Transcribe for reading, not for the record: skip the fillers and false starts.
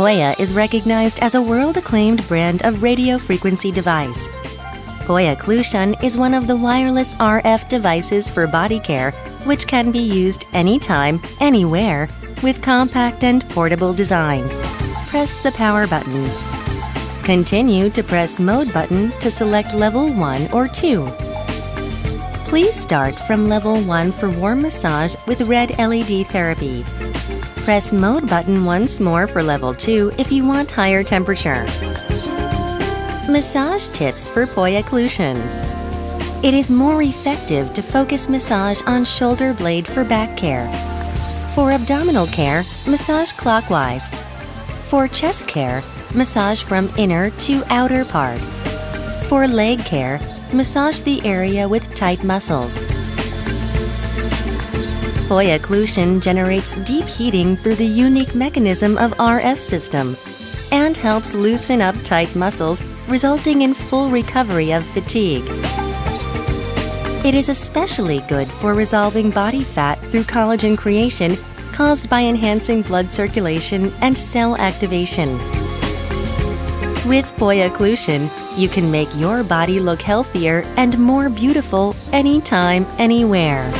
POYA is recognized as a world-acclaimed brand of radio frequency device. POYA Clution is one of the wireless RF devices for body care, which can be used anytime, anywhere, with compact and portable design. Press the power button. Continue to press Mode button to select Level 1 or 2. Please start from Level 1 for warm massage with red LED therapy. Press Mode button once more for Level 2 if you want higher temperature. Massage tips for POYA Clution. It is more effective to focus massage on shoulder blade for back care. For abdominal care, massage clockwise. For chest care, massage from inner to outer part. For leg care, massage the area with tight muscles. POYA Clution generates deep heating through the unique mechanism of RF system and helps loosen up tight muscles, resulting in full recovery of fatigue. It is especially good for resolving body fat through collagen creation caused by enhancing blood circulation and cell activation. With POYA Clution, you can make your body look healthier and more beautiful anytime, anywhere.